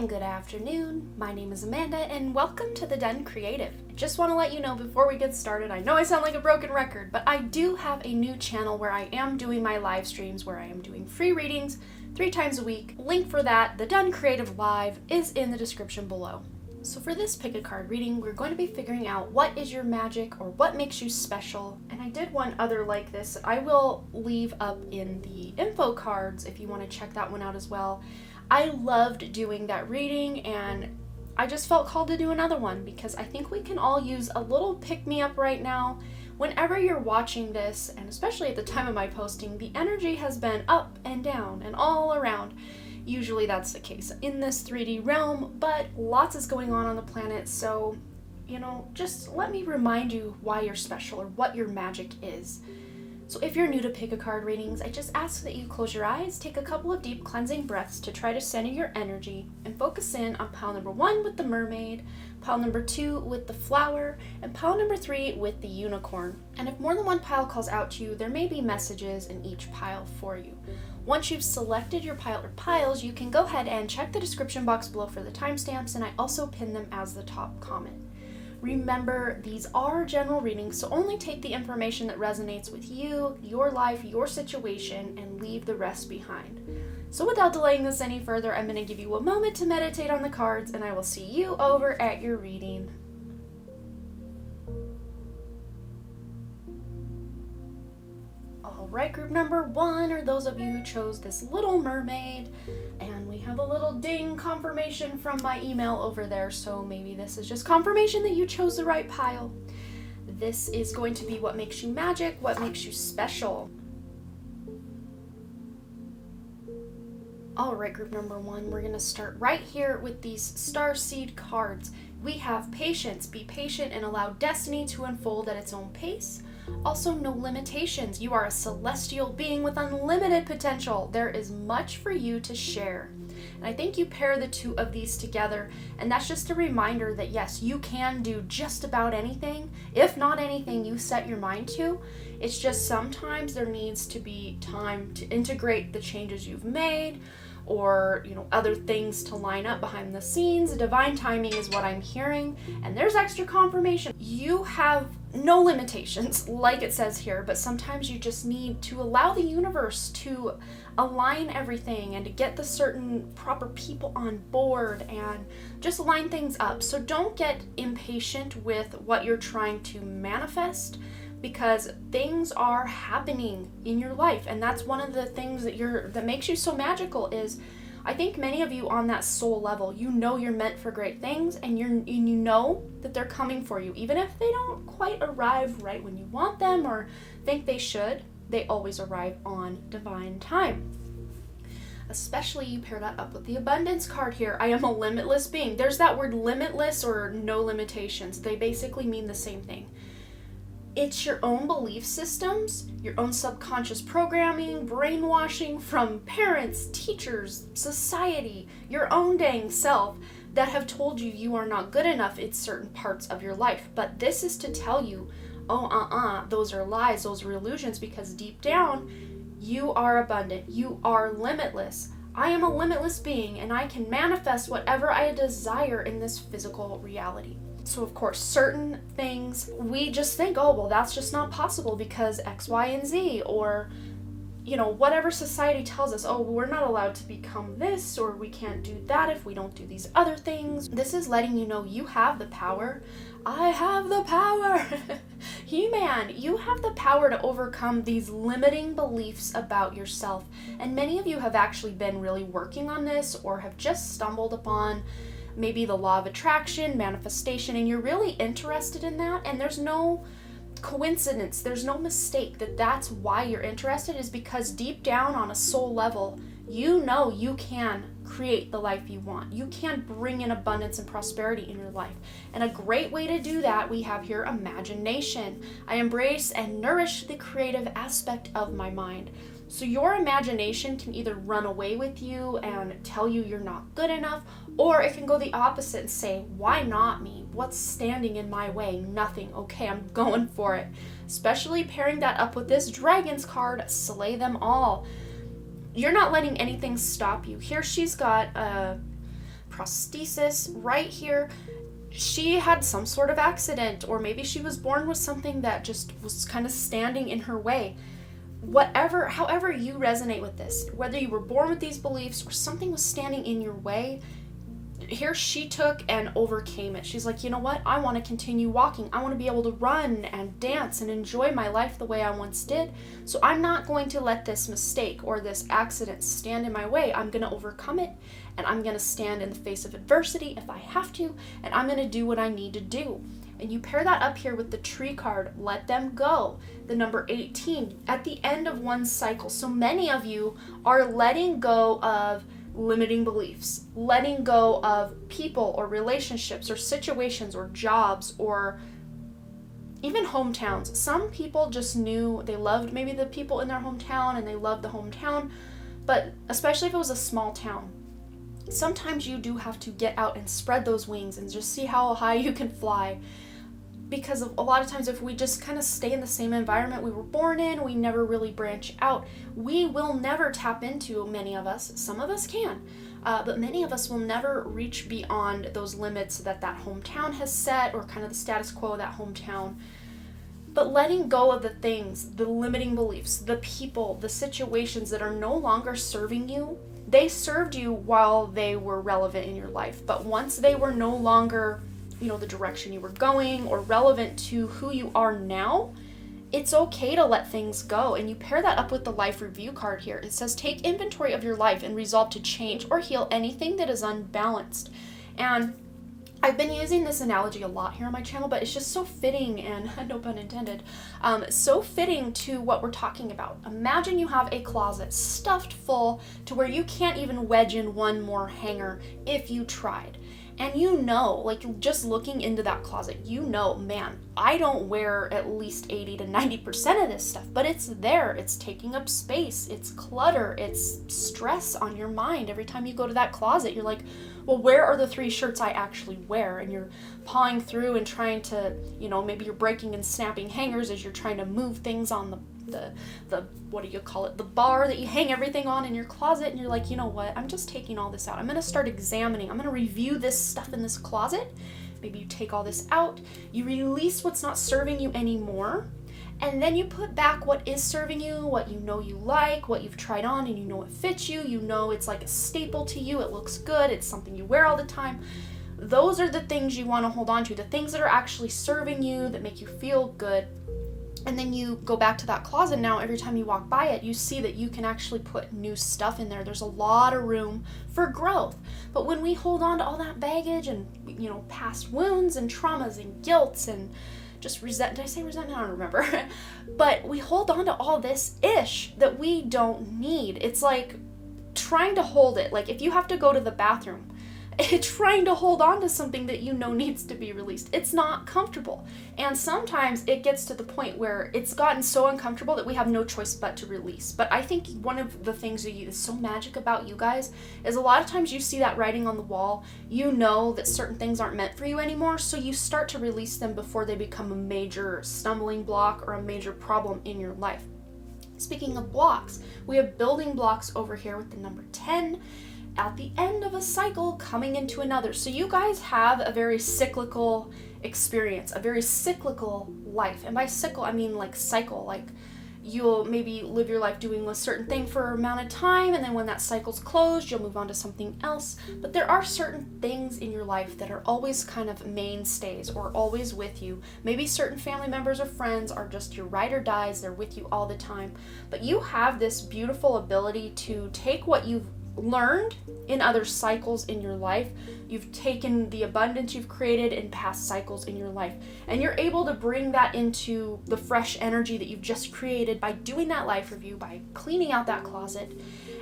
and good afternoon. My name is Amanda and welcome to The Done Creative. I just want to let you know before we get started, I know I sound like a broken record, but I do have a new channel where I am doing my live streams, where I am doing free readings 3 times a week. Link for that, The Done Creative Live, is in the description below. So for this pick a card reading, we're going to be figuring out what is your magic or what makes you special. And I did one other like this. I will leave up in the info cards if you want to check that one out as well. I loved doing that reading and I just felt called to do another one because I think we can all use a little pick-me-up right now. Whenever you're watching this, and especially at the time of my posting, the energy has been up and down and all around. Usually that's the case in this 3D realm, but lots is going on the planet, so, just let me remind you why you're special or what your magic is. So if you're new to pick a card readings, I just ask that you close your eyes, take a couple of deep cleansing breaths to try to center your energy, and focus in on pile number 1 with the mermaid, pile number 2 with the flower, and pile number 3 with the unicorn. And if more than one pile calls out to you, there may be messages in each pile for you. Once you've selected your pile or piles, you can go ahead and check the description box below for the timestamps, and I also pin them as the top comment. Remember, these are general readings, so only take the information that resonates with you, your life, your situation, and leave the rest behind. So without delaying this any further, I'm going to give you a moment to meditate on the cards, and I will see you over at your reading. Alright, group number 1 are those of you who chose this little mermaid, and we have a little ding confirmation from my email over there, so maybe this is just confirmation that you chose the right pile. This is going to be what makes you magic, what makes you special. Alright, group number 1, we're going to start right here with these starseed cards. We have patience. Be patient and allow destiny to unfold at its own pace. Also, no limitations. You are a celestial being with unlimited potential. There is much for you to share. And I think you pair the two of these together, and that's just a reminder that yes, you can do just about anything, if not anything you set your mind to. It's just sometimes there needs to be time to integrate the changes you've made, or other things to line up behind the scenes. Divine timing is what I'm hearing, and there's extra confirmation. You have no limitations, like it says here, but sometimes you just need to allow the universe to align everything and to get the certain proper people on board and just line things up. So don't get impatient with what you're trying to manifest, because things are happening in your life, and that's one of the things that makes you so magical. Is I think many of you on that soul level, you're meant for great things, and you know that they're coming for you, even if they don't quite arrive right when you want them or think they should. They always arrive on divine time. Especially you pair that up with the abundance card here. I am a limitless being. There's that word limitless or no limitations. They basically mean the same thing. It's your own belief systems, your own subconscious programming, brainwashing from parents, teachers, society, your own dang self that have told you you are not good enough in certain parts of your life. But this is to tell you, those are lies, those are illusions, because deep down, you are abundant, you are limitless. I am a limitless being, and I can manifest whatever I desire in this physical reality. So of course, certain things we just think, that's just not possible because X, Y, and Z, or whatever society tells us, we're not allowed to become this, or we can't do that if we don't do these other things. This is letting you know you have the power. I have the power. He-Man, you have the power to overcome these limiting beliefs about yourself. And many of you have actually been really working on this, or have just stumbled upon maybe the law of attraction, manifestation, and you're really interested in that, and there's no coincidence, there's no mistake that that's why you're interested, is because deep down on a soul level, you know you can create the life you want. You can bring in abundance and prosperity in your life. And a great way to do that, we have here imagination. I embrace and nourish the creative aspect of my mind. So your imagination can either run away with you and tell you you're not good enough, or it can go the opposite and say, why not me? What's standing in my way? Nothing. Okay, I'm going for it. Especially pairing that up with this Dragon's card, slay them all. You're not letting anything stop you. Here she's got a prosthesis right here. She had some sort of accident, or maybe she was born with something that just was kind of standing in her way. Whatever, however you resonate with this, whether you were born with these beliefs or something was standing in your way, here she took and overcame it. She's like, you know what? I want to continue walking. I want to be able to run and dance and enjoy my life the way I once did. So I'm not going to let this mistake or this accident stand in my way. I'm going to overcome it, and I'm going to stand in the face of adversity if I have to, and I'm going to do what I need to do. And you pair that up here with the tree card, let them go, the number 18, at the end of one cycle. So many of you are letting go of limiting beliefs, letting go of people or relationships or situations or jobs or even hometowns. Some people just knew they loved maybe the people in their hometown and they loved the hometown, but especially if it was a small town, sometimes you do have to get out and spread those wings and just see how high you can fly. Because a lot of times if we just kind of stay in the same environment we were born in, we never really branch out, we will never tap into, many of us, some of us can, but many of us will never reach beyond those limits that hometown has set, or kind of the status quo of that hometown. But letting go of the things, the limiting beliefs, the people, the situations that are no longer serving you, they served you while they were relevant in your life, but once they were no longer the direction you were going or relevant to who you are now, it's okay to let things go. And you pair that up with the life review card here. It says, take inventory of your life and resolve to change or heal anything that is unbalanced. And I've been using this analogy a lot here on my channel, but it's just so fitting, and no pun intended, so fitting to what we're talking about. Imagine you have a closet stuffed full to where you can't even wedge in one more hanger if you tried. And like just looking into that closet, man, I don't wear at least 80 to 90% of this stuff, but it's there. It's taking up space. It's clutter. It's stress on your mind. Every time you go to that closet, you're like, well, where are the 3 shirts I actually wear? And you're pawing through and trying to, maybe you're breaking and snapping hangers as you're trying to move things on the what do you call it, the bar that you hang everything on in your closet, and you're like, you know what, I'm just taking all this out. I'm going to start examining. I'm going to review this stuff in this closet. Maybe you take all this out, you release what's not serving you anymore, and then you put back what is serving you, what you like, what you've tried on and it fits you, it's like a staple to you, it looks good, it's something you wear all the time. Those are the things you want to hold on to, the things that are actually serving you, that make you feel good. And then you go back to that closet. Now every time you walk by it, you see that you can actually put new stuff in there. There's a lot of room for growth. But when we hold on to all that baggage and past wounds and traumas and guilts and just did I say resentment? I don't remember. But we hold on to all this ish that we don't need. It's like trying to hold it. Like if you have to go to the bathroom, trying to hold on to something that needs to be released. It's not comfortable. And sometimes it gets to the point where it's gotten so uncomfortable that we have no choice but to release. But I think one of the things that is so magic about you guys is a lot of times you see that writing on the wall, that certain things aren't meant for you anymore, so you start to release them before they become a major stumbling block or a major problem in your life. Speaking of blocks, we have building blocks over here with the number 10. At the end of a cycle coming into another. So you guys have a very cyclical experience, a very cyclical life. And by cycle, I mean like cycle, like you'll maybe live your life doing a certain thing for an amount of time, and then when that cycle's closed, you'll move on to something else. But there are certain things in your life that are always kind of mainstays or always with you. Maybe certain family members or friends are just your ride or dies, they're with you all the time. But you have this beautiful ability to take what you've learned in other cycles in your life. You've taken the abundance you've created in past cycles in your life, and you're able to bring that into the fresh energy that you've just created by doing that life review, by cleaning out that closet,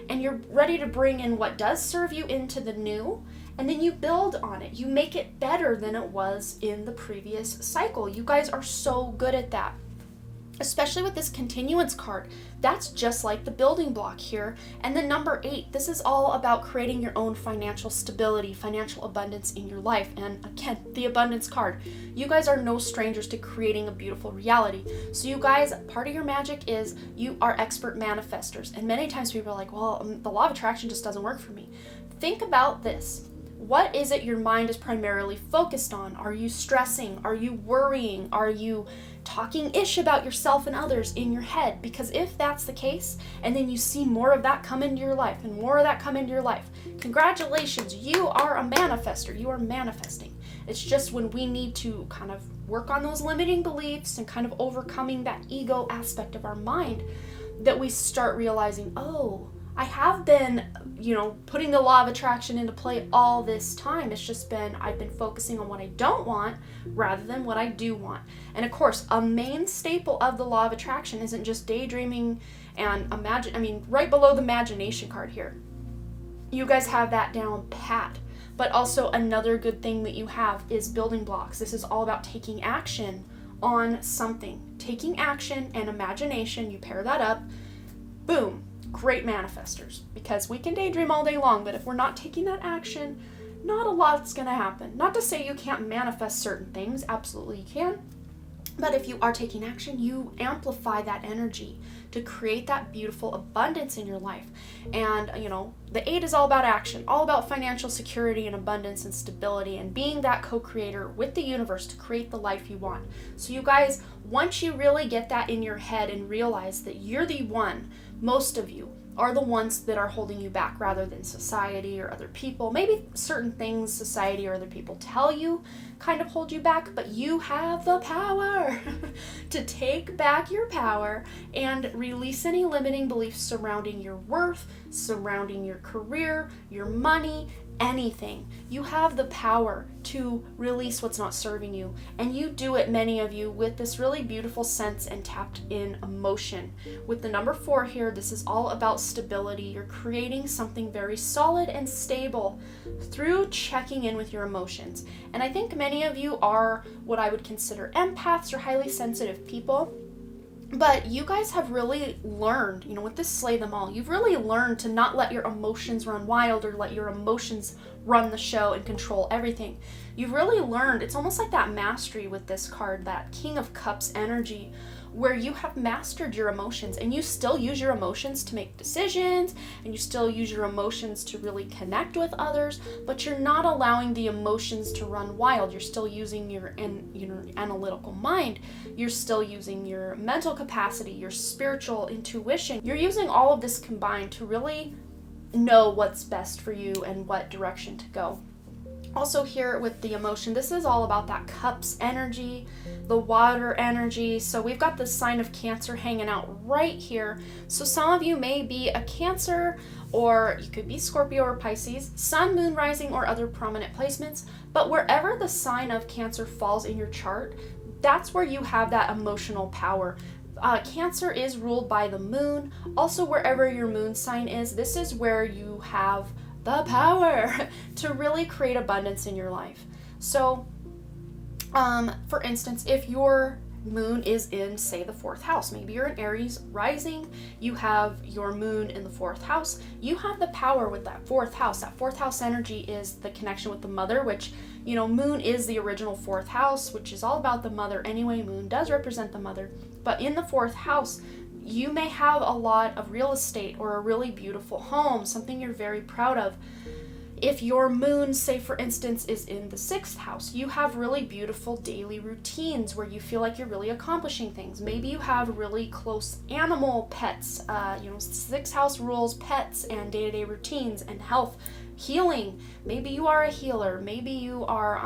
and you're ready to bring in what does serve you into the new, and then you build on it. You make it better than it was in the previous cycle. You guys are so good at that. Especially with this continuance card, that's just like the building block here. And then number 8, this is all about creating your own financial stability, financial abundance in your life. And again, the abundance card. You guys are no strangers to creating a beautiful reality. So you guys, part of your magic is you are expert manifestors. And many times people are like, well, the law of attraction just doesn't work for me. Think about this. What is it your mind is primarily focused on? Are you stressing? Are you worrying? Are you talking ish about yourself and others in your head? Because if that's the case, and then you see more of that come into your life and more of that come into your life, congratulations, you are a manifester. You are manifesting. It's just when we need to kind of work on those limiting beliefs and kind of overcoming that ego aspect of our mind that we start realizing, oh, I have been, putting the law of attraction into play all this time. It's just been, I've been focusing on what I don't want rather than what I do want. And of course, a main staple of the law of attraction isn't just daydreaming and right below the imagination card here. You guys have that down pat. But also another good thing that you have is building blocks. This is all about taking action on something. Taking action and imagination, you pair that up, boom. Great manifestors, because we can daydream all day long, but if we're not taking that action, not a lot's going to happen. Not to say you can't manifest certain things, absolutely you can, but if you are taking action, you amplify that energy to create that beautiful abundance in your life. And the 8 is all about action, all about financial security and abundance and stability and being that co-creator with the universe to create the life you want. So you guys, once you really get that in your head and realize that you're the one, most of you are the ones that are holding you back rather than society or other people. Maybe certain things society or other people tell you kind of hold you back, but you have the power to take back your power and release any limiting beliefs surrounding your worth, surrounding your career, your money, anything. You have the power to release what's not serving you, and you do it, many of you, with this really beautiful sense and tapped in emotion. With the number 4 here, this is all about stability. You're creating something very solid and stable through checking in with your emotions. And I think many of you are what I would consider empaths or highly sensitive people. But you guys have really learned, with this Slay Them All, you've really learned to not let your emotions run wild or let your emotions run the show and control everything. You've really learned, it's almost like that mastery with this card, that King of Cups energy, where you have mastered your emotions and you still use your emotions to make decisions and you still use your emotions to really connect with others, but you're not allowing the emotions to run wild. You're still using your analytical mind. You're still using your mental capacity, your spiritual intuition. You're using all of this combined to really know what's best for you and what direction to go. Also here with the emotion, this is all about that cups energy, the water energy. So we've got the sign of Cancer hanging out right here. So some of you may be a Cancer, or you could be Scorpio or Pisces, Sun, Moon, Rising, or other prominent placements. But wherever the sign of Cancer falls in your chart, that's where you have that emotional power. Cancer is ruled by the moon. Also, wherever your moon sign is, this is where you have the power to really create abundance in your life. So, for instance, if your moon is in, say, the 4th house, maybe you're an Aries rising, you have your moon in the 4th house, you have the power with that 4th house. That 4th house energy is the connection with the mother, which, moon is the original 4th house, which is all about the mother anyway. Moon does represent the mother, but in the 4th house, you may have a lot of real estate or a really beautiful home, something you're very proud of. If your moon, say for instance, is in the 6th house, you have really beautiful daily routines where you feel like you're really accomplishing things. Maybe you have really close animal pets. 6th house rules pets and day-to-day routines and health, healing. Maybe you are a healer. Maybe you are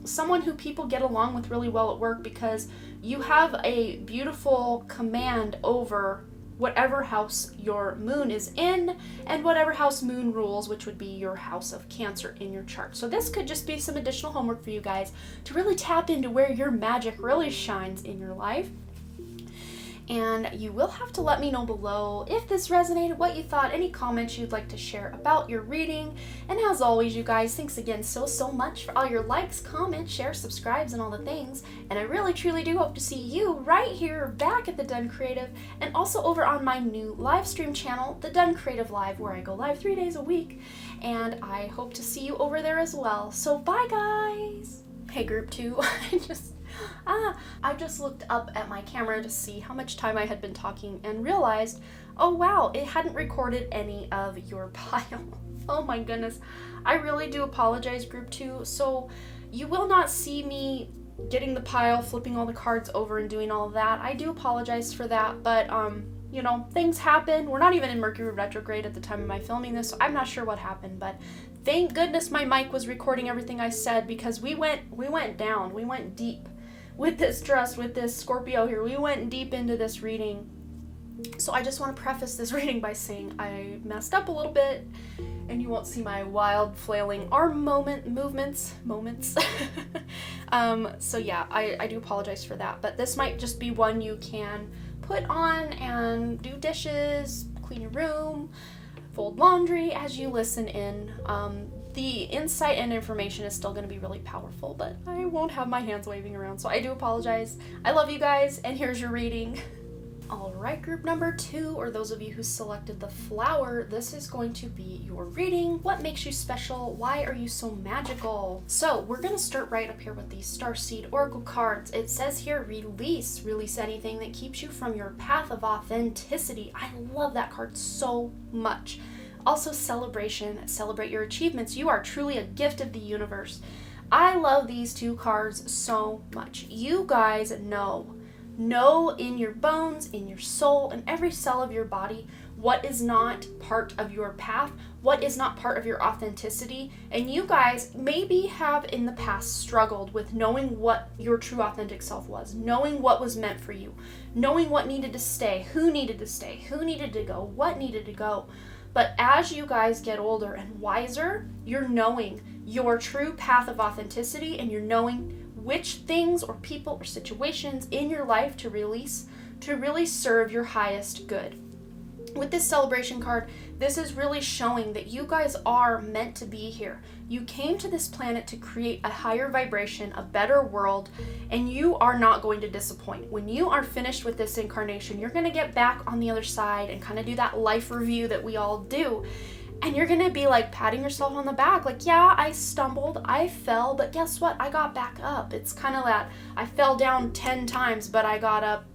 someone who people get along with really well at work because you have a beautiful command over whatever house your moon is in and whatever house moon rules, which would be your house of Cancer in your chart. So this could just be some additional homework for you guys to really tap into where your magic really shines in your life. And you will have to let me know below if this resonated, what you thought, any comments you'd like to share about your reading. And as always, you guys, thanks again so much for all your likes, comments, shares, subscribes, and all the things. And I really truly do hope to see you right here back at The Done Creative, and also over on my new live stream channel, The Done Creative Live, where I go live 3 days a week. And I hope to see you over there as well. So bye, guys. Hey, group 2. I just looked up at my camera to see how much time I had been talking and realized, oh wow, it hadn't recorded any of your pile. Oh my goodness. I really do apologize, group 2. So you will not see me getting the pile, flipping all the cards over and doing all of that. I do apologize for that, but you know, things happen. We're not even in Mercury retrograde at the time of my filming this, so I'm not sure what happened, but thank goodness my mic was recording everything I said, because we went down. We went deep with this trust, with this Scorpio here. We went deep into this reading. So I just want to preface this reading by saying I messed up a little bit, and you won't see my wild flailing arm moments. So yeah, I do apologize for that, but this might just be one you can put on and do dishes, clean your room, fold laundry as you listen in. The insight and information is still going to be really powerful, but I won't have my hands waving around, so I do apologize. I love you guys, and here's your reading. Alright, group number 2, or those of you who selected the flower, this is going to be your reading. What makes you special? Why are you so magical? So we're going to start right up here with these Starseed Oracle cards. It says here, release. Release anything that keeps you from your path of authenticity. I love that card so much. Also, celebration. Celebrate your achievements. You are truly a gift of the universe. I love these 2 cards so much. You guys know in your bones, in your soul, in every cell of your body, what is not part of your path, what is not part of your authenticity. And you guys maybe have in the past struggled with knowing what your true authentic self was, knowing what was meant for you, knowing what needed to stay, who needed to go, what needed to go. But as you guys get older and wiser, you're knowing your true path of authenticity, and you're knowing which things or people or situations in your life to release to really serve your highest good. With this celebration card, this is really showing that you guys are meant to be here. You came to this planet to create a higher vibration, a better world, and you are not going to disappoint. When you are finished with this incarnation, you're going to get back on the other side and kind of do that life review that we all do. And you're going to be like patting yourself on the back, like, yeah, I stumbled, I fell, but guess what? I got back up. It's kind of that I fell down 10 times, but I got up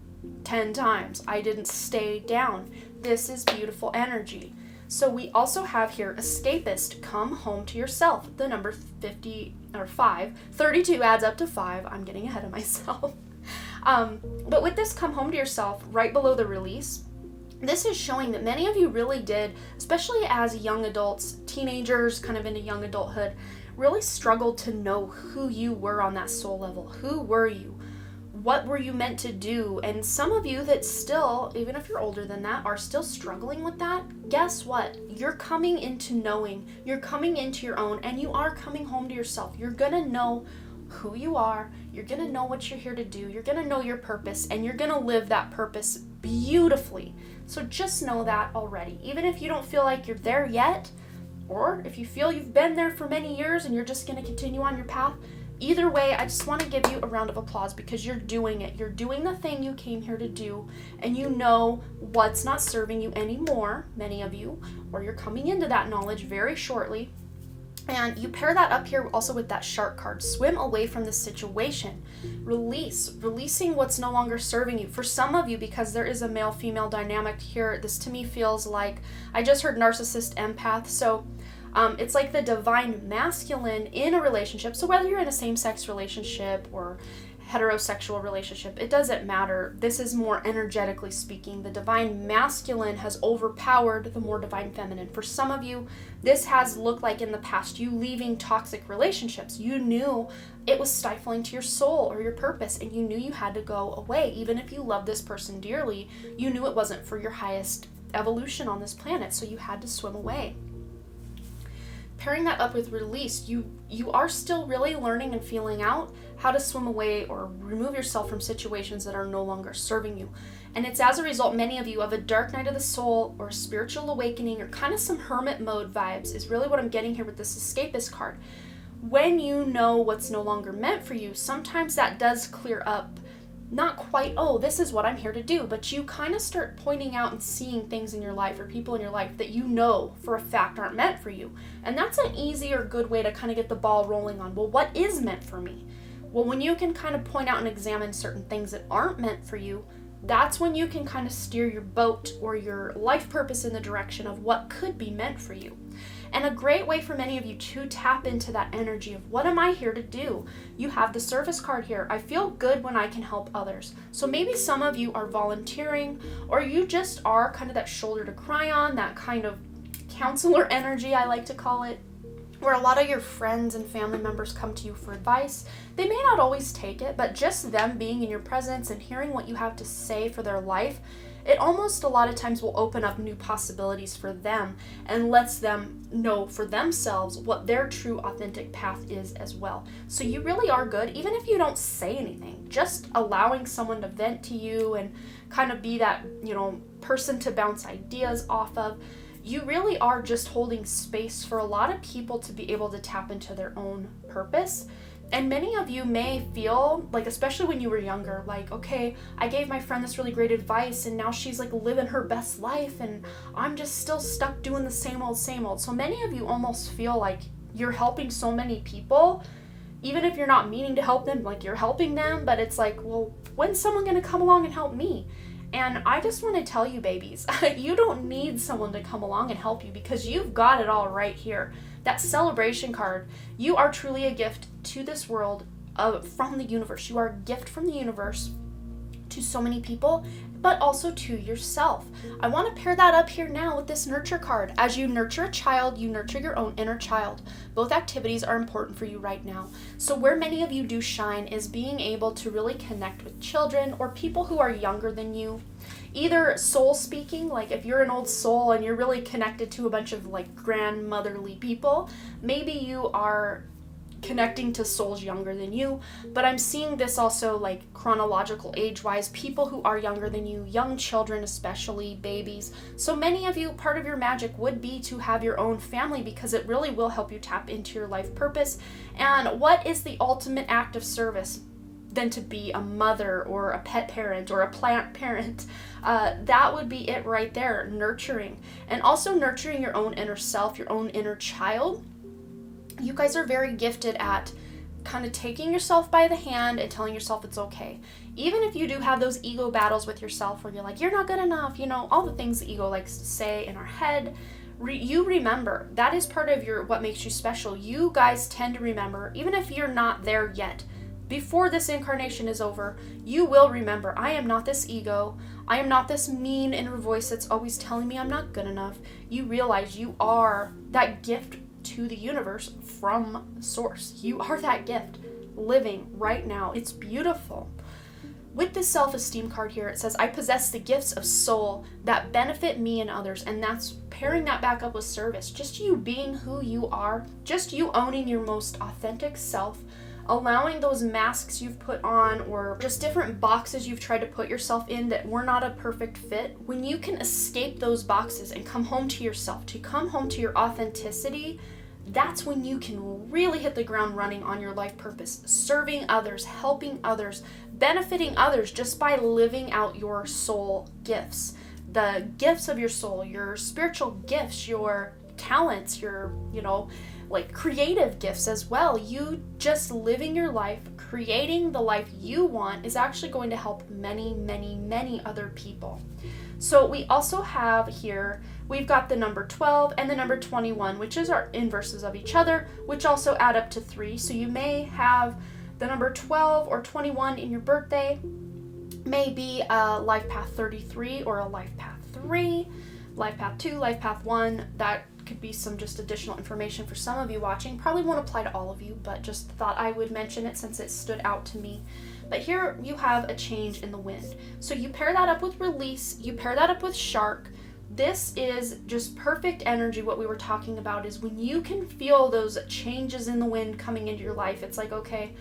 10 times. I didn't stay down. This is beautiful energy. So we also have here escapist, come home to yourself. The number 50 or 5, 32 adds up to 5. I'm getting ahead of myself. But with this come home to yourself, right below the release, this is showing that many of you really did, especially as young adults, teenagers, kind of into young adulthood, really struggled to know who you were on that soul level. Who were you? What were you meant to do? And some of you that still, even if you're older than that, are still struggling with that, guess what? You're coming into knowing, you're coming into your own, and you are coming home to yourself. You're gonna know who you are, you're gonna know what you're here to do, you're gonna know your purpose, and you're gonna live that purpose beautifully. So just know that already. Even if you don't feel like you're there yet, or if you feel you've been there for many years and you're just gonna continue on your path, either way, I just want to give you a round of applause, because you're doing it. You're doing the thing you came here to do, and you know what's not serving you anymore, many of you, or you're coming into that knowledge very shortly. And you pair that up here also with that shark card. Swim away from the situation. Releasing what's no longer serving you. For some of you, because there is a male-female dynamic here, this to me feels like, I just heard narcissist empath, so it's like the divine masculine in a relationship. So whether you're in a same-sex relationship or heterosexual relationship, it doesn't matter. This is more energetically speaking. The divine masculine has overpowered the more divine feminine. For some of you, this has looked like in the past you leaving toxic relationships. You knew it was stifling to your soul or your purpose, and you knew you had to go away. Even if you love this person dearly, you knew it wasn't for your highest evolution on this planet, so you had to swim away. Pairing that up with release, you are still really learning and feeling out how to swim away or remove yourself from situations that are no longer serving you. And it's as a result, many of you have a dark night of the soul or a spiritual awakening or kind of some hermit mode vibes is really what I'm getting here with this escapist card. When you know what's no longer meant for you, sometimes that does clear up. Not quite, oh, this is what I'm here to do, but you kind of start pointing out and seeing things in your life or people in your life that you know for a fact aren't meant for you. And that's an easy or good way to kind of get the ball rolling on, well, what is meant for me? Well, when you can kind of point out and examine certain things that aren't meant for you, that's when you can kind of steer your boat or your life purpose in the direction of what could be meant for you. And a great way for many of you to tap into that energy of what am I here to do? You have the service card here. I feel good when I can help others. So maybe some of you are volunteering, or you just are kind of that shoulder to cry on, that kind of counselor energy, I like to call it, where a lot of your friends and family members come to you for advice. They may not always take it, but just them being in your presence and hearing what you have to say for their life, it almost a lot of times will open up new possibilities for them and lets them know for themselves what their true authentic path is as well. So you really are good, even if you don't say anything, just allowing someone to vent to you and kind of be that, person to bounce ideas off of. You really are just holding space for a lot of people to be able to tap into their own purpose. And many of you may feel like, especially when you were younger, like, okay, I gave my friend this really great advice and now she's like living her best life and I'm just still stuck doing the same old, same old. So many of you almost feel like you're helping so many people, even if you're not meaning to help them, like you're helping them, but it's like, well, when's someone going to come along and help me? And I just want to tell you, babies, you don't need someone to come along and help you because you've got it all right here. That celebration card, you are truly a gift to this world from the universe. You are a gift from the universe to so many people, but also to yourself. I want to pair that up here now with this nurture card. As you nurture a child, you nurture your own inner child. Both activities are important for you right now. So where many of you do shine is being able to really connect with children or people who are younger than you. Either soul speaking, like if you're an old soul and you're really connected to a bunch of like grandmotherly people, maybe you are connecting to souls younger than you, but I'm seeing this also like chronological age-wise, people who are younger than you, young children especially, babies. So many of you, part of your magic would be to have your own family because it really will help you tap into your life purpose. And what is the ultimate act of service than to be a mother or a pet parent or a plant parent? That would be it right there, nurturing. And also nurturing your own inner self, your own inner child. You guys are very gifted at kind of taking yourself by the hand and telling yourself it's okay. Even if you do have those ego battles with yourself where you're like, you're not good enough, all the things the ego likes to say in our head, you remember that is part of what makes you special. You guys tend to remember, even if you're not there yet, before this incarnation is over, you will remember, I am not this ego. I am not this mean inner voice that's always telling me I'm not good enough. You realize you are that gift to the universe from source. You are that gift living right now. It's beautiful. With this self-esteem card here, it says, I possess the gifts of soul that benefit me and others. And that's pairing that back up with service. Just you being who you are, just you owning your most authentic self, allowing those masks you've put on or just different boxes you've tried to put yourself in that were not a perfect fit. When you can escape those boxes and come home to yourself, to come home to your authenticity, that's when you can really hit the ground running on your life purpose, serving others, helping others, benefiting others just by living out your soul gifts. The gifts of your soul, your spiritual gifts, your talents, your, like creative gifts as well. You just living your life, creating the life you want is actually going to help many, many, many other people. So we also have here, we've got the number 12 and the number 21, which is our inverses of each other, which also add up to 3. So you may have the number 12 or 21 in your birthday, may be a life path 33 or a life path 3, life path 2, life path 1. That could be some just additional information for some of you watching. Probably won't apply to all of you, but just thought I would mention it since it stood out to me. But here you have a change in the wind. So you pair that up with release, you pair that up with shark. This is just perfect energy. What we were talking about is when you can feel those changes in the wind coming into your life, it's like, okay,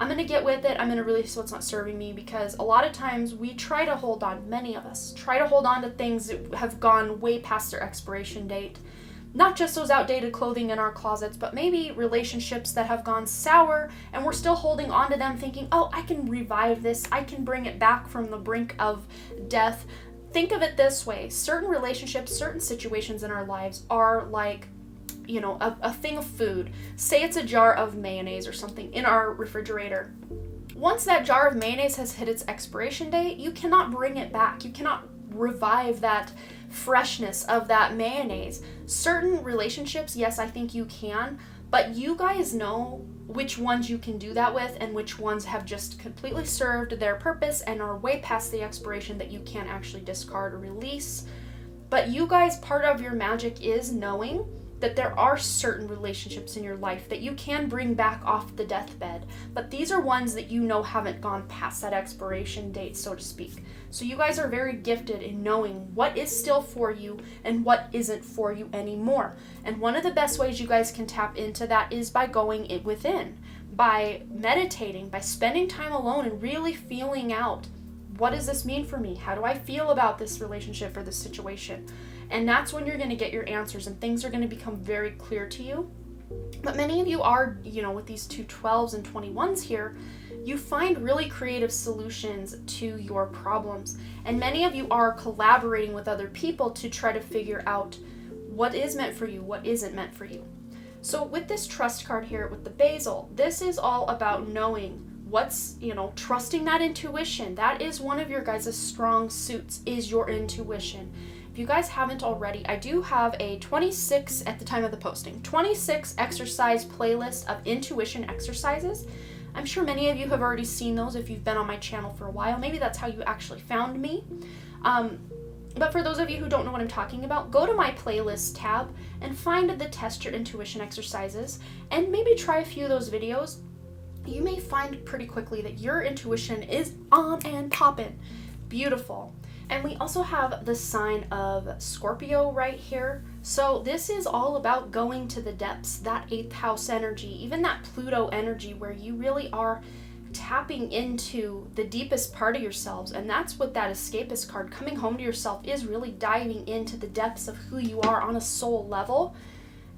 I'm going to get with it. I'm going to release what's not serving me, because a lot of times we try to hold on, many of us try to hold on to things that have gone way past their expiration date. Not just those outdated clothing in our closets, but maybe relationships that have gone sour and we're still holding on to them thinking, oh, I can revive this. I can bring it back from the brink of death. Think of it this way. Certain relationships, certain situations in our lives are like, a thing of food. Say it's a jar of mayonnaise or something in our refrigerator. Once that jar of mayonnaise has hit its expiration date, you cannot bring it back. You cannot revive that freshness of that mayonnaise. Certain relationships, yes, I think you can, but you guys know which ones you can do that with and which ones have just completely served their purpose and are way past the expiration that you can't actually discard or release. But you guys, part of your magic is knowing that there are certain relationships in your life that you can bring back off the deathbed, but these are ones that you know haven't gone past that expiration date, so to speak. So you guys are very gifted in knowing what is still for you and what isn't for you anymore. And one of the best ways you guys can tap into that is by going within, by meditating, by spending time alone and really feeling out, what does this mean for me? How do I feel about this relationship or this situation? And that's when you're going to get your answers and things are going to become very clear to you. But many of you are, with these 2 12s and 21s here, you find really creative solutions to your problems. And many of you are collaborating with other people to try to figure out what is meant for you, what isn't meant for you. So with this trust card here with the basil, this is all about knowing what's, trusting that intuition. That is one of your guys' strong suits, is your intuition. If you guys haven't already, I do have a 26, at the time of the posting, 26 exercise playlist of intuition exercises. I'm sure many of you have already seen those if you've been on my channel for a while. Maybe that's how you actually found me. But for those of you who don't know what I'm talking about, go to my playlist tab and find the Test Your Intuition exercises and maybe try a few of those videos. You may find pretty quickly that your intuition is on and poppin'. Beautiful. And we also have the sign of Scorpio right here. So this is all about going to the depths, that 8th house energy, even that Pluto energy where you really are tapping into the deepest part of yourselves. And that's what that escapist card, coming home to yourself, is really diving into the depths of who you are on a soul level.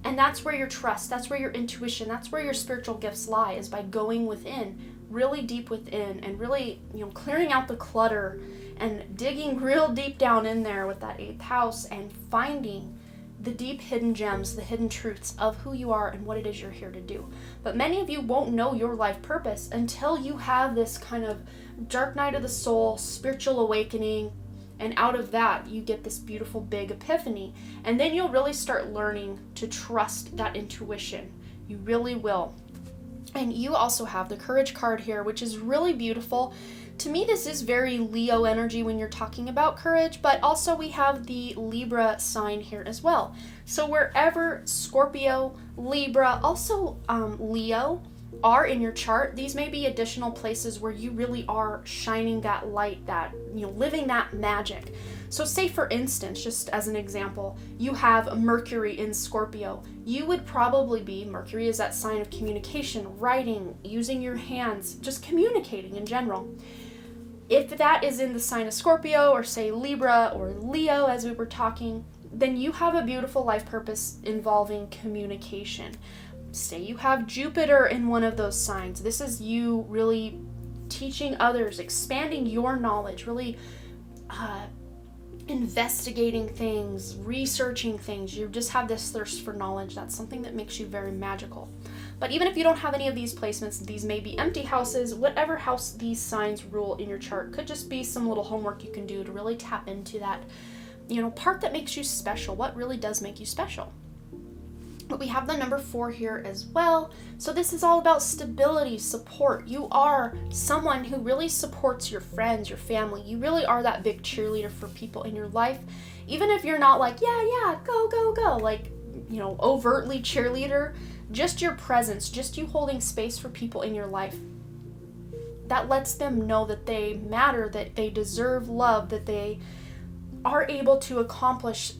And that's where your trust, that's where your intuition, that's where your spiritual gifts lie, is by going within, really deep within, and really, clearing out the clutter and digging real deep down in there with that 8th house and finding the deep hidden gems, the hidden truths of who you are and what it is you're here to do. But many of you won't know your life purpose until you have this kind of dark night of the soul, spiritual awakening, and out of that you get this beautiful big epiphany. And then you'll really start learning to trust that intuition. You really will. And you also have the Courage card here, which is really beautiful. To me, this is very Leo energy when you're talking about courage, but also we have the Libra sign here as well. So wherever Scorpio, Libra, also Leo are in your chart, these may be additional places where you really are shining that light, that, living that magic. So say for instance, just as an example, you have Mercury in Scorpio. You would probably be, Mercury is that sign of communication, writing, using your hands, just communicating in general. If that is in the sign of Scorpio, or say Libra or Leo as we were talking, then you have a beautiful life purpose involving communication. Say you have Jupiter in one of those signs. This is you really teaching others, expanding your knowledge, really investigating things, researching things. You just have this thirst for knowledge. That's something that makes you very magical. But even if you don't have any of these placements, these may be empty houses. Whatever house these signs rule in your chart could just be some little homework you can do to really tap into that, part that makes you special. What really does make you special? But we have the number 4 here as well. So this is all about stability, support. You are someone who really supports your friends, your family. You really are that big cheerleader for people in your life. Even if you're not like, yeah, go, go, go, like, overtly cheerleader, just your presence, just you holding space for people in your life, that lets them know that they matter, that they deserve love, that they are able to accomplish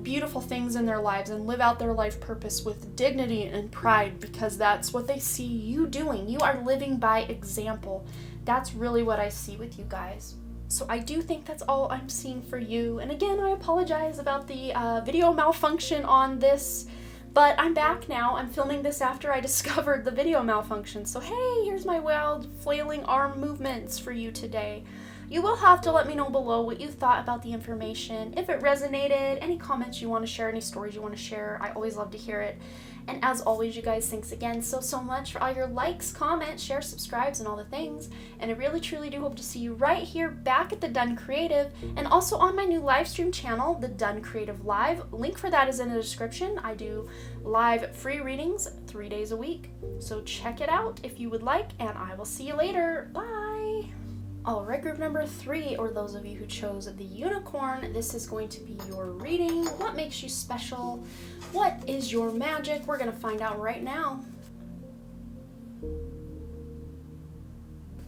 beautiful things in their lives and live out their life purpose with dignity and pride, because that's what they see you doing. You are living by example. That's really what I see with you guys. So I do think that's all I'm seeing for you. And again, I apologize about the video malfunction on this, but I'm back now. I'm filming this after I discovered the video malfunction. So hey, here's my wild flailing arm movements for you today. You will have to let me know below what you thought about the information, if it resonated, any comments you want to share, any stories you want to share. I always love to hear it. And as always, you guys, thanks again so much for all your likes, comments, shares, subscribes, and all the things. And I really truly do hope to see you right here back at the Done Creative, and also on my new live stream channel, the Done Creative Live. Link for that is in the description. I do live free readings 3 days a week, so check it out if you would like, and I will see you later. Bye! Alright, group number 3, or those of you who chose the unicorn, this is going to be your reading. What makes you special? What is your magic? We're going to find out right now.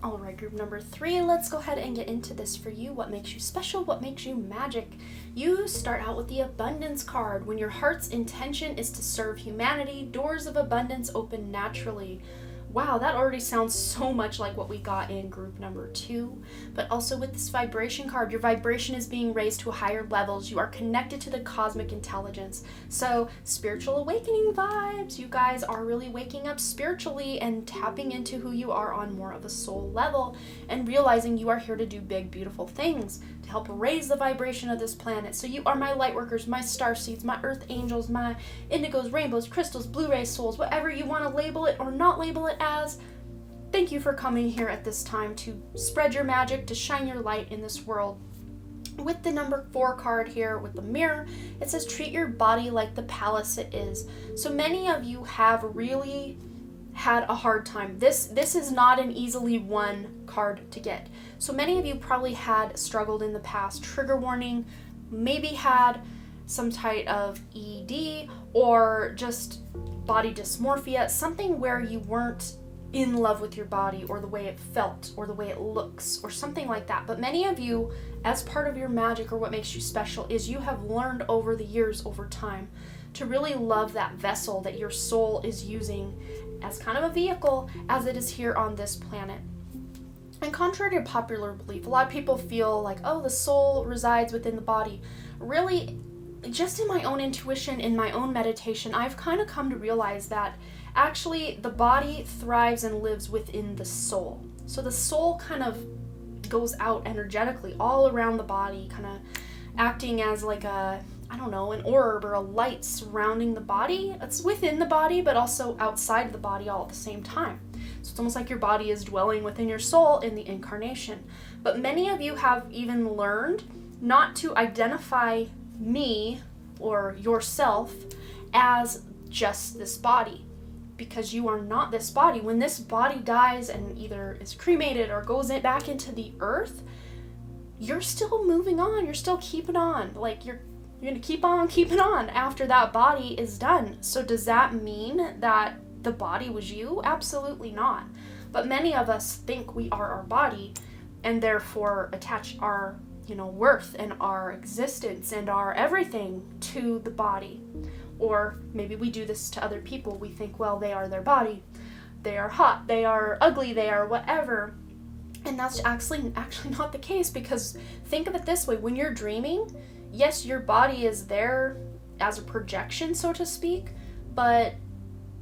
Alright, group number 3, let's go ahead and get into this for you. What makes you special? What makes you magic? You start out with the abundance card. When your heart's intention is to serve humanity, doors of abundance open naturally. Wow, that already sounds so much like what we got in group number 2. But also with this vibration card, your vibration is being raised to higher levels. You are connected to the cosmic intelligence. So spiritual awakening vibes. You guys are really waking up spiritually and tapping into who you are on more of a soul level, and realizing you are here to do big, beautiful things to help raise the vibration of this planet. So you are my light workers, my star seeds, my earth angels, my indigos, rainbows, crystals, Blu-ray souls, whatever you want to label it or not label it as. Thank you for coming here at this time to spread your magic, to shine your light in this world. With the number 4 card here with the mirror, it says treat your body like the palace it is. So many of you have really had a hard time. This is not an easily won card to get. So many of you probably had struggled in the past. Trigger warning, maybe had some type of ED or just body dysmorphia, something where you weren't in love with your body or the way it felt or the way it looks or something like that. But many of you, as part of your magic or what makes you special, is you have learned over the years, over time, to really love that vessel that your soul is using as kind of a vehicle as it is here on this planet. And contrary to popular belief, a lot of people feel like, oh, the soul resides within the body. Really, just in my own intuition, in my own meditation, I've kind of come to realize that actually the body thrives and lives within the soul. So the soul kind of goes out energetically all around the body, kind of acting as like a, I don't know, an orb or a light surrounding the body. It's within the body, but also outside of the body all at the same time. So it's almost like your body is dwelling within your soul in the incarnation. But many of you have even learned not to identify me or yourself as just this body, because you are not this body. When this body dies and either is cremated or goes back into the earth, you're still moving on, you're still keeping on. Like you're gonna keep on keeping on after that body is done. So does that mean that the body was you? Absolutely not. But many of us think we are our body and therefore attach our worth and our existence and our everything to the body. Or maybe we do this to other people. We think, well, they are their body. They are hot, they are ugly, they are whatever. And that's actually not the case, because think of it this way. When you're dreaming, yes, your body is there as a projection, so to speak, but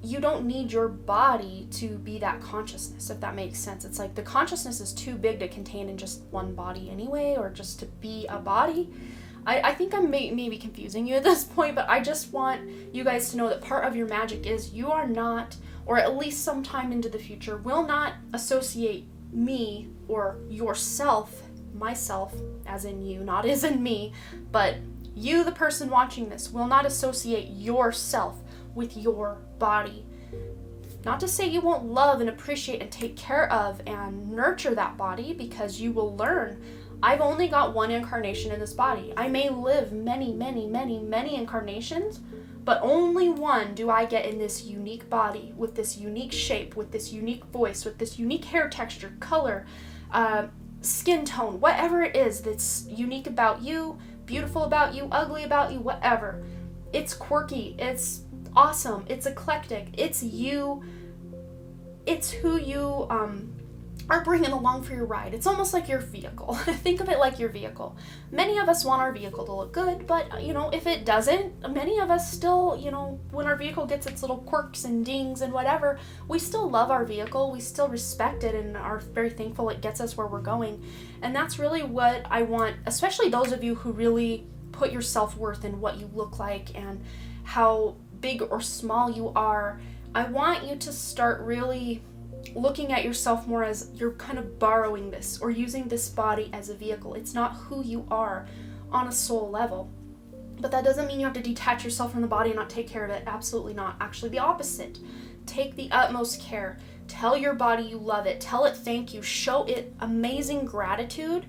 you don't need your body to be that consciousness, if that makes sense. It's like the consciousness is too big to contain in just one body anyway, or just to be a body. I think I'm maybe confusing you at this point, but I just want you guys to know that part of your magic is you are not, or at least sometime into the future, will not associate me or yourself, myself, as in you, not as in me, but you, the person watching this, will not associate yourself with your body. Not to say you won't love and appreciate and take care of and nurture that body, because you will learn, I've only got one incarnation in this body. I may live many, many, many, many incarnations, but only one do I get in this unique body, with this unique shape, with this unique voice, with this unique hair texture, color, skin tone, whatever it is that's unique about you, beautiful about you, ugly about you, whatever. It's quirky, it's awesome, it's eclectic, it's you, it's who you are bringing along for your ride. It's almost like your vehicle. Think of it like your vehicle. Many of us want our vehicle to look good, but if it doesn't, many of us still, when our vehicle gets its little quirks and dings and whatever, we still love our vehicle, we still respect it, and are very thankful it gets us where we're going. And that's really what I want, especially those of you who really put your self-worth in what you look like and how big or small you are. I want you to start really looking at yourself more as you're kind of borrowing this or using this body as a vehicle. It's not who you are on a soul level. But that doesn't mean you have to detach yourself from the body and not take care of it. Absolutely not. Actually, the opposite. Take the utmost care. Tell your body you love it. Tell it thank you. Show it amazing gratitude.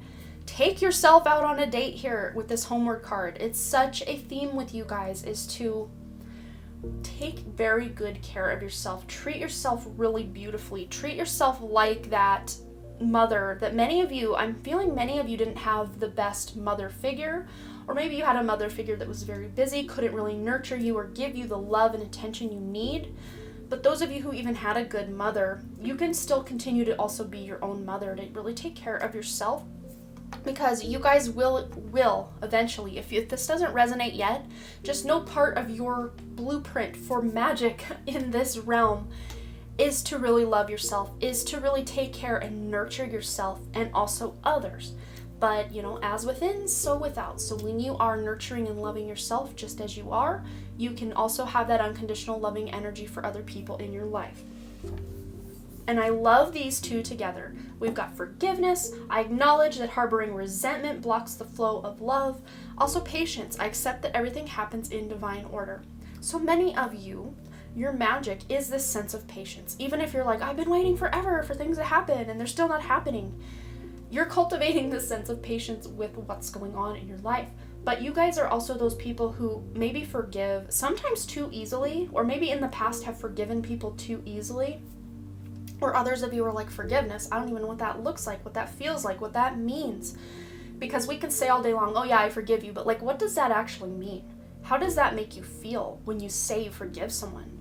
Take yourself out on a date here with this homeward card. It's such a theme with you guys, is to take very good care of yourself. Treat yourself really beautifully. Treat yourself like that mother that I'm feeling many of you didn't have the best mother figure, or maybe you had a mother figure that was very busy, couldn't really nurture you or give you the love and attention you need. But those of you who even had a good mother, you can still continue to also be your own mother, to really take care of yourself. Because you guys will eventually, if this doesn't resonate yet, just know part of your blueprint for magic in this realm is to really love yourself, is to really take care and nurture yourself and also others. But, as within, so without. So when you are nurturing and loving yourself just as you are, you can also have that unconditional loving energy for other people in your life. And I love these two together. We've got forgiveness. I acknowledge that harboring resentment blocks the flow of love. Also patience. I accept that everything happens in divine order. So many of you, your magic is this sense of patience. Even if you're like, I've been waiting forever for things to happen and they're still not happening. You're cultivating this sense of patience with what's going on in your life. But you guys are also those people who maybe forgive sometimes too easily, or maybe in the past have forgiven people too easily. Or others of you are like, forgiveness, I don't even know what that looks like, what that feels like, what that means. Because we can say all day long, oh yeah, I forgive you, but what does that actually mean? How does that make you feel when you say you forgive someone?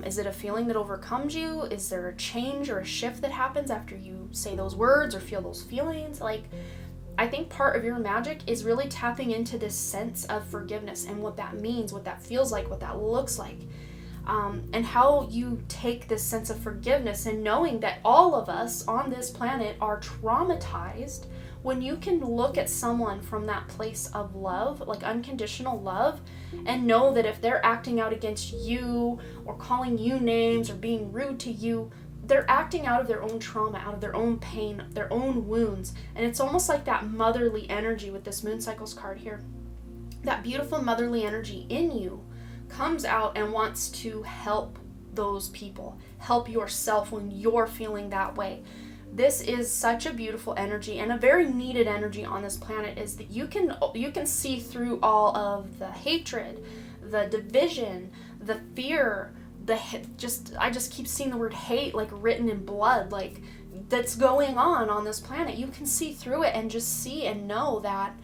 Is it a feeling that overcomes you? Is there a change or a shift that happens after you say those words or feel those feelings? I think part of your magic is really tapping into this sense of forgiveness and what that means, what that feels like, what that looks like. And how you take this sense of forgiveness and knowing that all of us on this planet are traumatized. When you can look at someone from that place of love, like unconditional love, and know that if they're acting out against you or calling you names or being rude to you, they're acting out of their own trauma, out of their own pain, their own wounds. And it's almost like that motherly energy with this Moon Cycles card here. That beautiful motherly energy in you comes out and wants to help those people, help yourself when you're feeling that way. This is such a beautiful energy and a very needed energy on this planet, is that you can see through all of the hatred, the division, the fear, I just keep seeing the word hate written in blood, that's going on this planet. You can see through it and just see and know that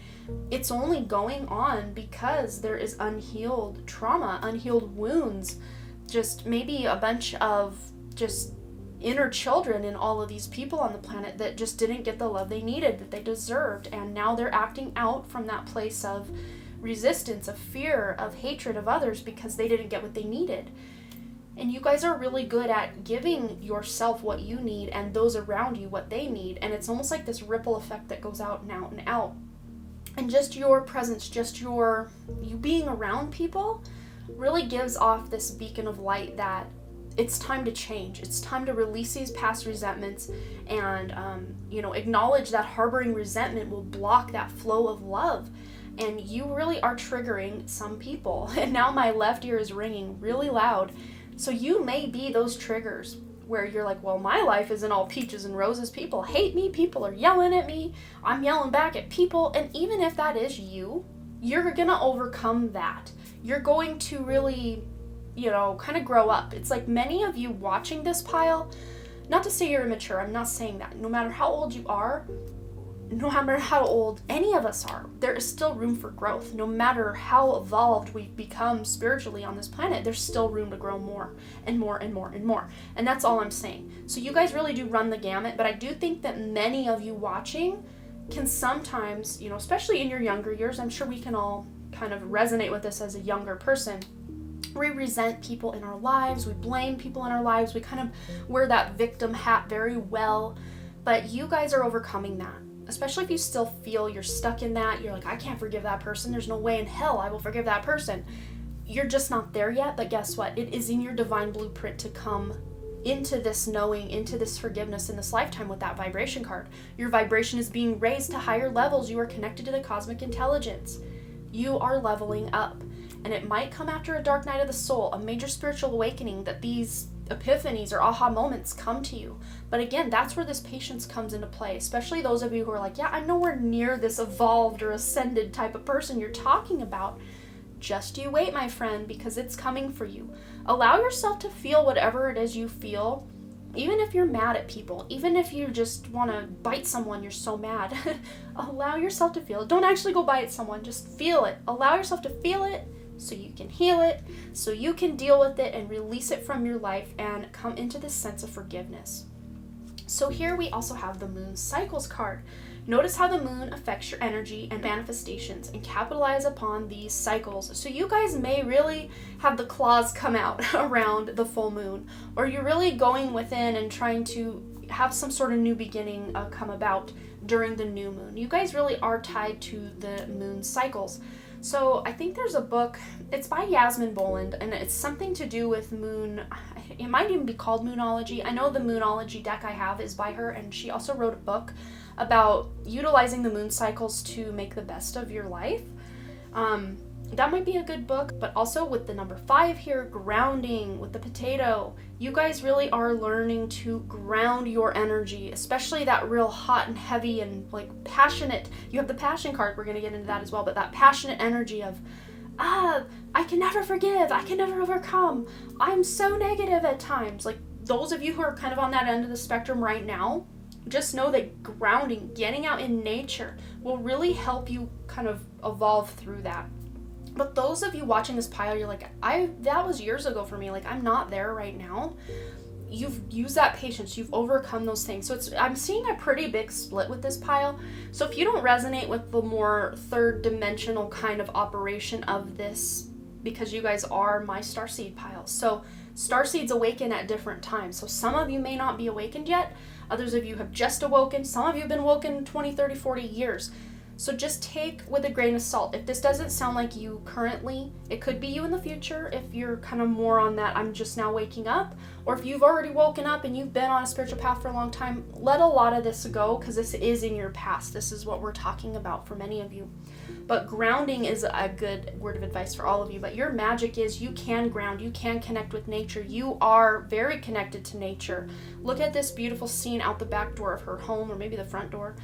it's only going on because there is unhealed trauma, unhealed wounds, just maybe a bunch of just inner children in all of these people on the planet that just didn't get the love they needed, that they deserved, and now they're acting out from that place of resistance, of fear, of hatred of others because they didn't get what they needed. And you guys are really good at giving yourself what you need and those around you what they need, and it's almost like this ripple effect that goes out and out and out. And just your presence, just you being around people really gives off this beacon of light that it's time to change. It's time to release these past resentments and, acknowledge that harboring resentment will block that flow of love. And you really are triggering some people. And now my left ear is ringing really loud. So you may be those triggers where you're like, well, my life isn't all peaches and roses. People hate me. People are yelling at me. I'm yelling back at people. And even if that is you, you're going to overcome that. You're going to really, kind of grow up. It's like many of you watching this pile, not to say you're immature, I'm not saying that. No matter how old you are, no matter how old any of us are, there is still room for growth. No matter how evolved we've become spiritually on this planet, there's still room to grow more and more and more and more. And that's all I'm saying. So you guys really do run the gamut, but I do think that many of you watching can sometimes, especially in your younger years, I'm sure we can all kind of resonate with this as a younger person. We resent people in our lives, we blame people in our lives, we kind of wear that victim hat very well, but you guys are overcoming that. Especially if you still feel you're stuck in that, you're like, I can't forgive that person, there's no way in hell I will forgive that person. You're just not there yet, but guess what? It is in your divine blueprint to come into this knowing, into this forgiveness in this lifetime with that vibration card. Your vibration is being raised to higher levels. You are connected to the cosmic intelligence. You are leveling up. And it might come after a dark night of the soul, a major spiritual awakening, that these epiphanies or aha moments come to you. But again, that's where this patience comes into play, especially those of you who are like, yeah, I'm nowhere near this evolved or ascended type of person you're talking about. Just you wait, my friend, because it's coming for you. Allow yourself to feel whatever it is you feel, even if you're mad at people, even if you just want to bite someone, you're so mad. Allow yourself to feel it. Don't actually go bite someone, just feel it. Allow yourself to feel it so you can heal it, so you can deal with it and release it from your life and come into this sense of forgiveness. So here we also have the moon cycles card. Notice how the moon affects your energy and manifestations, and capitalize upon these cycles. So you guys may really have the claws come out around the full moon, or you're really going within and trying to have some sort of new beginning come about during the new moon. You guys really are tied to the moon cycles. So I think there's a book, it's by Yasmin Boland, and it's something to do with moon, it might even be called Moonology. I know the Moonology deck I have is by her, and she also wrote a book about utilizing the moon cycles to make the best of your life. That might be a good book, but also with the number 5 here, grounding with the potato. You guys really are learning to ground your energy, especially that real hot and heavy and like passionate. You have the passion card, we're going to get into that as well, but that passionate energy of, I can never forgive, I can never overcome, I'm so negative at times. Like those of you who are kind of on that end of the spectrum right now, just know that grounding, getting out in nature will really help you kind of evolve through that. But those of you watching this pile, you're like, that was years ago for me. Like, I'm not there right now. You've used that patience. You've overcome those things. So I'm seeing a pretty big split with this pile. So if you don't resonate with the more third dimensional kind of operation of this, because you guys are my starseed pile. So starseeds awaken at different times. So some of you may not be awakened yet. Others of you have just awoken. Some of you have been awoken 20, 30, 40 years. So just take with a grain of salt. If this doesn't sound like you currently, it could be you in the future if you're kind of more on that I'm just now waking up, or if you've already woken up and you've been on a spiritual path for a long time, let a lot of this go because this is in your past. This is what we're talking about for many of you. But grounding is a good word of advice for all of you. But your magic is you can ground, you can connect with nature. You are very connected to nature. Look at this beautiful scene out the back door of her home, or maybe the front door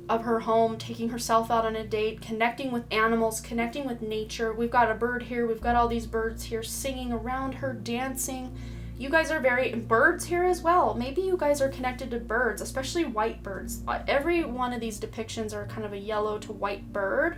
of her home, taking herself out on a date, connecting with animals, connecting with nature. We've got a bird here, we've got all these birds here singing around her, dancing. You guys are birds here as well. Maybe you guys are connected to birds, especially white birds. Every one of these depictions are kind of a yellow to white bird.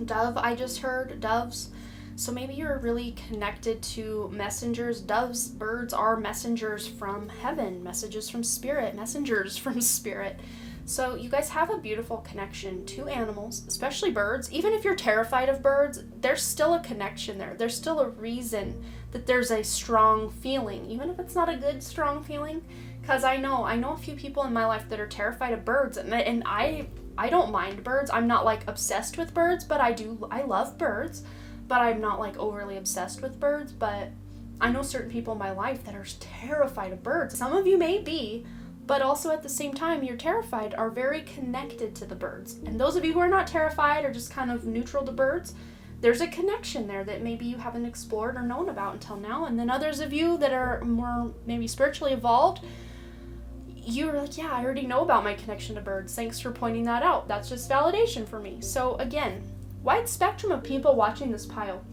Dove, I just heard, doves. So maybe you're really connected to messengers. Doves, birds are messengers from heaven, messages from spirit, messengers from spirit. So you guys have a beautiful connection to animals, especially birds. Even if you're terrified of birds, there's still a connection there. There's still a reason that there's a strong feeling, even if it's not a good strong feeling. Because I know a few people in my life that are terrified of birds, and I don't mind birds. I'm not like obsessed with birds, but I love birds, but I'm not like overly obsessed with birds. But I know certain people in my life that are terrified of birds. Some of you may be, but also at the same time, you're terrified, are very connected to the birds. And those of you who are not terrified or just kind of neutral to birds, there's a connection there that maybe you haven't explored or known about until now. And then others of you that are more maybe spiritually evolved, you're like, yeah, I already know about my connection to birds. Thanks for pointing that out. That's just validation for me. So again, wide spectrum of people watching this pile.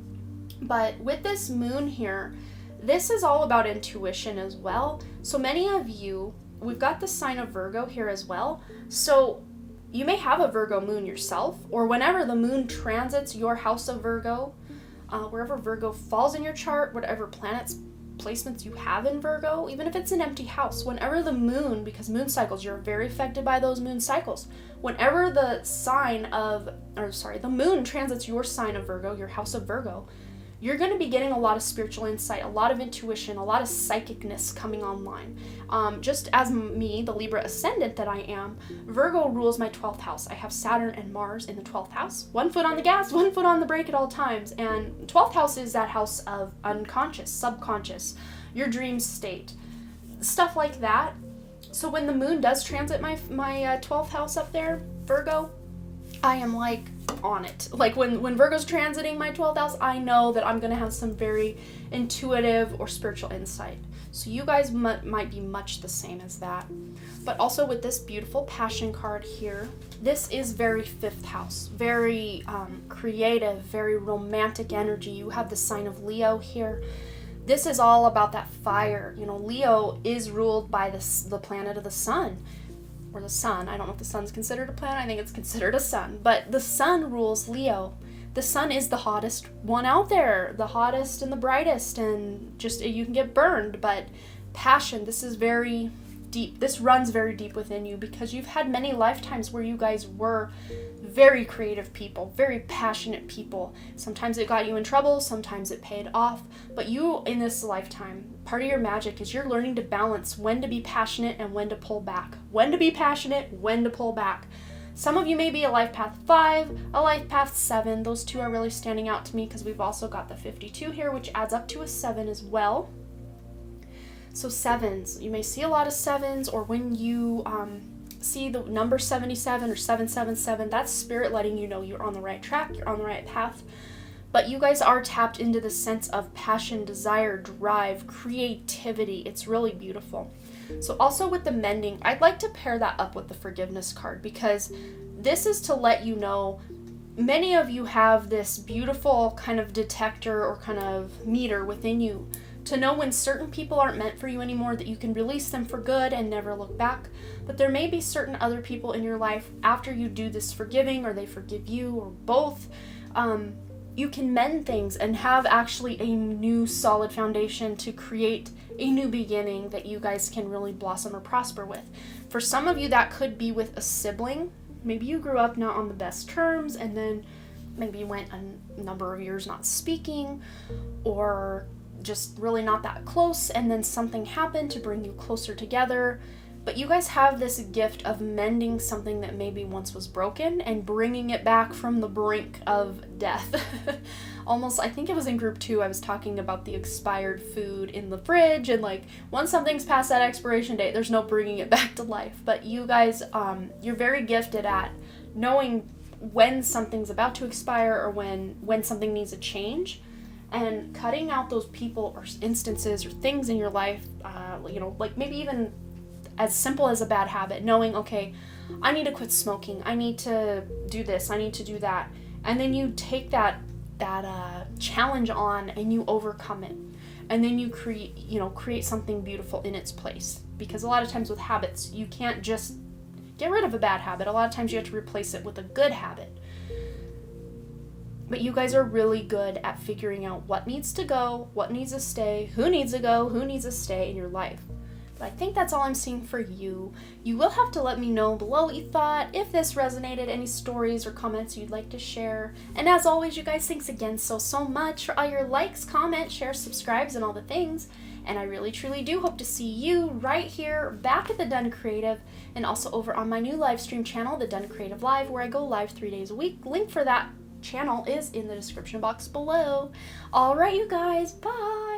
But with this moon here, this is all about intuition as well. So many of you we've got the sign of Virgo here as well. So you may have a Virgo moon yourself, or whenever the moon transits your house of Virgo, wherever Virgo falls in your chart, whatever planets placements you have in Virgo, even if it's an empty house, whenever the moon, because moon cycles, you're very affected by those moon cycles. Whenever the moon transits your sign of Virgo, your house of Virgo, you're going to be getting a lot of spiritual insight, a lot of intuition, a lot of psychicness coming online. Just as me, the Libra ascendant that I am, Virgo rules my 12th house. I have Saturn and Mars in the 12th house. One foot on the gas, one foot on the brake at all times. And 12th house is that house of unconscious, subconscious, your dream state, stuff like that. So when the moon does transit my 12th house up there, Virgo, I am like on it. Like when Virgo's transiting my 12th house, I know that I'm going to have some very intuitive or spiritual insight. So you guys might be much the same as that. But also with this beautiful passion card here, this is very 5th house, very creative, very romantic energy. You have the sign of Leo here. This is all about that fire. You know, Leo is ruled by the planet of the sun. Or the sun. I don't know if the sun's considered a planet. I think it's considered a sun. But the sun rules Leo. The sun is the hottest one out there. The hottest and the brightest. And just, you can get burned. But passion, this is very deep. This runs very deep within you because you've had many lifetimes where you guys were very creative people, very passionate people. Sometimes it got you in trouble, sometimes it paid off, but you in this lifetime, part of your magic is you're learning to balance when to be passionate and when to pull back. When to be passionate, when to pull back. Some of you may be a life path 5, a life path 7. Those two are really standing out to me because we've also got the 52 here, which adds up to a 7 as well. So 7s, you may see a lot of 7s, or when you see the number 77 or 777, that's spirit letting you know you're on the right track, you're on the right path. But you guys are tapped into the sense of passion, desire, drive, creativity. It's really beautiful. So also with the mending, I'd like to pair that up with the forgiveness card because this is to let you know many of you have this beautiful kind of detector or kind of meter within you to know when certain people aren't meant for you anymore, that you can release them for good and never look back. But there may be certain other people in your life after you do this forgiving, or they forgive you, or both, you can mend things and have actually a new solid foundation to create a new beginning that you guys can really blossom or prosper with. For some of you, that could be with a sibling. Maybe you grew up not on the best terms, and then maybe you went a number of years not speaking, or just really not that close, and then something happened to bring you closer together. But you guys have this gift of mending something that maybe once was broken and bringing it back from the brink of death. Almost, I think it was in group 2, I was talking about the expired food in the fridge, and like once something's past that expiration date, there's no bringing it back to life. But you guys, you're very gifted at knowing when something's about to expire, or when something needs a change, and cutting out those people or instances or things in your life, like maybe even as simple as a bad habit, knowing, okay, I need to quit smoking, I need to do this, I need to do that, and then you take that challenge on and you overcome it, and then you create something beautiful in its place. Because a lot of times with habits, you can't just get rid of a bad habit. A lot of times you have to replace it with a good habit. But you guys are really good at figuring out what needs to go, what needs to stay, who needs to go, who needs to stay in your life. But I think that's all I'm seeing for you. You will have to let me know below what you thought, if this resonated, any stories or comments you'd like to share. And as always, you guys, thanks again so much for all your likes, comments, shares, subscribes, and all the things. And I really, truly do hope to see you right here back at the Done Creative, and also over on my new live stream channel, the Done Creative Live, where I go live 3 days a week. Link for that channel is in the description box below. All right, you guys, bye.